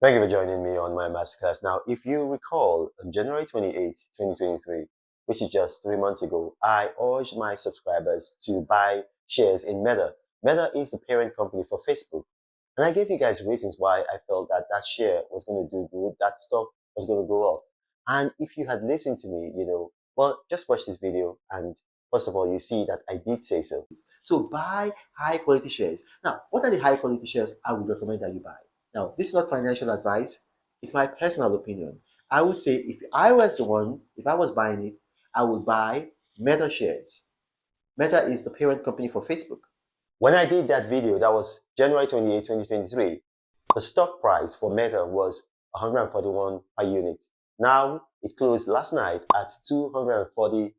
Thank you for joining me on my masterclass. Now, if you recall, on January 28, 2023, which is just 3 months ago, I urged my subscribers to buy shares in Meta. Meta is the parent company for Facebook. And I gave you guys reasons why I felt that that share was going to do good, that stock was going to go up. And if you had listened to me, well, just watch this video and first of all, you see that I did say so. So buy high quality shares. Now, what are the high quality shares I would recommend that you buy? Now, this is not financial advice. It's my personal opinion. I would say if I was buying it, I would buy Meta shares. Meta is the parent company for Facebook. When I did that video, that was January 28, 2023, the stock price for Meta was 141 per unit. Now, it closed last night at $240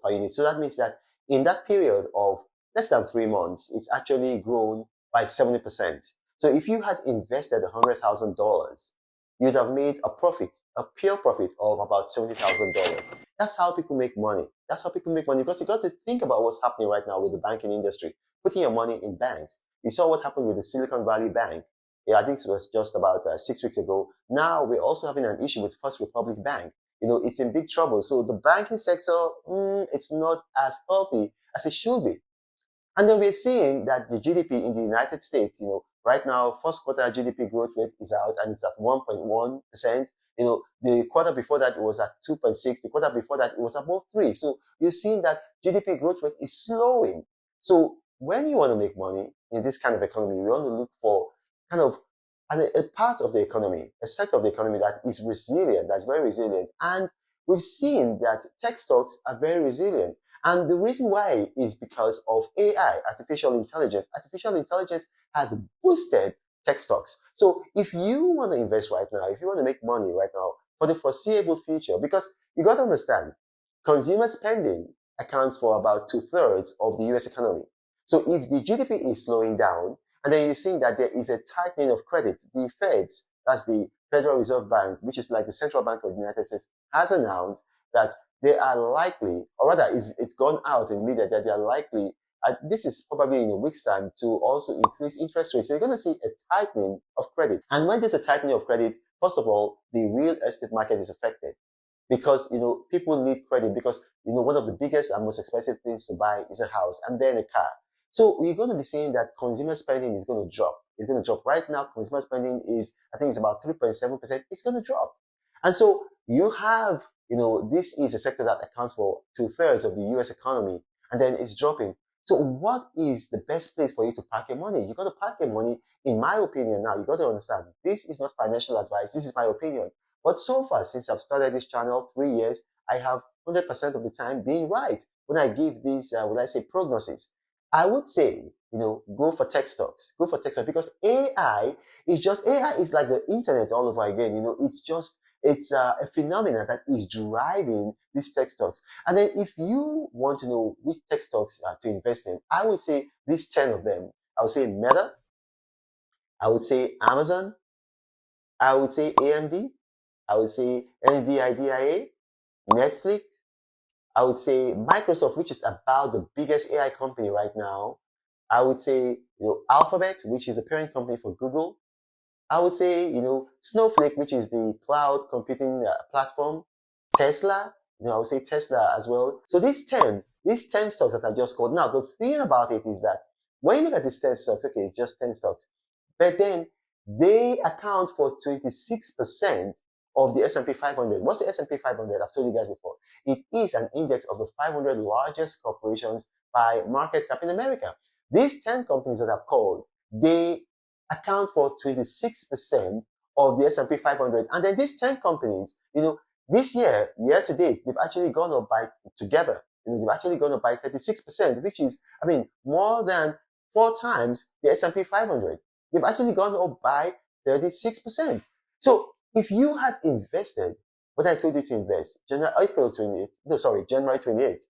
per unit. So that means that in that period of less than 3 months, it's actually grown by 70%. So if you had invested $100,000, you'd have made a profit, a pure profit of about $70,000. That's how people make money. That's how people make money, because you got to think about what's happening right now with the banking industry, putting your money in banks. You saw what happened with the Silicon Valley Bank. Yeah, I think it was just about 6 weeks ago. Now we're also having an issue with First Republic Bank. It's in big trouble. So the banking sector, it's not as healthy as it should be. And then we're seeing that the GDP in the United States, right now, first quarter GDP growth rate is out and it's at 1.1%. The quarter before that, it was at 2.6. The quarter before that, it was above 3. So you're seeing that GDP growth rate is slowing. So when you want to make money in this kind of economy, you want to look for kind of a part of the economy, a sector of the economy that is resilient, that's very resilient. And we've seen that tech stocks are very resilient. And the reason why is because of AI, artificial intelligence. Artificial intelligence has boosted tech stocks. So if you want to invest right now, if you want to make money right now for the foreseeable future, because you got to understand, consumer spending accounts for about 2/3 of the US economy. So if the GDP is slowing down, and then you see that there is a tightening of credit, the Feds, that's the Federal Reserve Bank, which is like the central bank of the United States, has announced that they are likely, or rather it's gone out in media that they are likely, this is probably in a week's time, to also increase interest rates. So you're going to see a tightening of credit. And when there's a tightening of credit, first of all, the real estate market is affected because, people need credit because, one of the biggest and most expensive things to buy is a house and then a car. So we're going to be seeing that consumer spending is going to drop. It's going to drop. Right now, consumer spending is, I think it's about 3.7%. It's going to drop. And so you have, this is a sector that accounts for 2/3 of the US economy, and then it's dropping. So what is the best place for you to park your money? You got to park your money, in my opinion. Now, you got to understand, this is not financial advice. This is my opinion. But so far, since I've started this channel 3 years, I have 100% of the time being right when I give these, prognosis. I would say, go for tech stocks. Go for tech stocks because AI is like the internet all over again. It's a phenomenon that is driving these tech stocks. And then if you want to know which tech stocks to invest in, I would say these 10 of them. I would say Meta. I would say Amazon. I would say AMD. I would say NVIDIA, Netflix. I would say Microsoft, which is about the biggest AI company right now. I would say, Alphabet, which is the parent company for Google. I would say, Snowflake, which is the cloud computing platform. Tesla, I would say Tesla as well. So these 10 stocks that I just called. Now, the thing about it is that when you look at these 10 stocks, okay, it's just 10 stocks, but then they account for 26% of the S&P 500. What's the S&P 500? I've told you guys before. It is an index of the 500 largest corporations by market cap in America. These 10 companies that I've called, they account for 26% of the S&P 500. And then these 10 companies, this year to date, they've actually gone up by, together, they've actually gone up by 36%, which is, more than 4 times the S&P 500. They've actually gone up by 36%. So if you had invested what I told you to invest, January 28,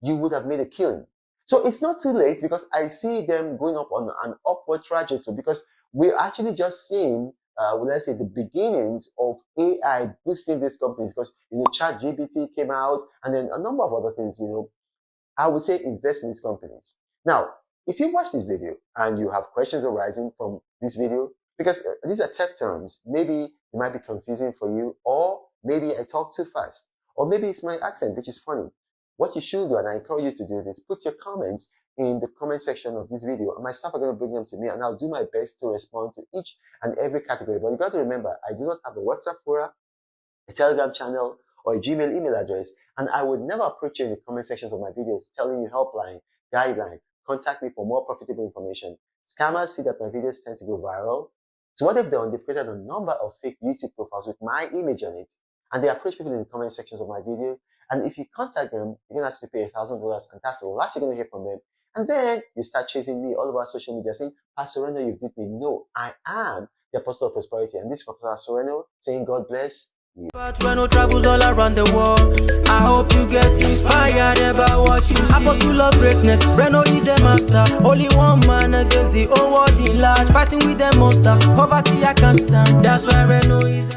you would have made a killing. So it's not too late because I see them going up on an upward trajectory because we're actually just seeing, the beginnings of AI boosting these companies because, ChatGPT came out and then a number of other things, I would say invest in these companies. Now, if you watch this video and you have questions arising from this video, Because these are tech terms. Maybe it might be confusing for you, or maybe I talk too fast, or maybe it's my accent, which is funny. What you should do, and I encourage you to do this, put your comments in the comment section of this video, and my staff are going to bring them to me, and I'll do my best to respond to each and every category. But you got to remember, I do not have a WhatsApp forum, a Telegram channel, or a Gmail email address, and I would never approach you in the comment sections of my videos telling you helpline, guideline, contact me for more profitable information. Scammers see that my videos tend to go viral. So what they've done, they've created a number of fake YouTube profiles with my image on it, and they approach people in the comment sections of my video. And if you contact them, you're going to have to pay $1,000, and that's the last you're going to hear from them. And then you start chasing me all over social media saying, Pastor Reno, you've duped me. No, I am the Apostle of Prosperity. And this is Pastor Reno saying, God bless you. But Reno travels all around the world. I hope you get inspired about what you see. Apostle of greatness, Reno is a master. Only one man against the whole world in large. Fighting with the monsters, poverty I can't stand. That's why Reno is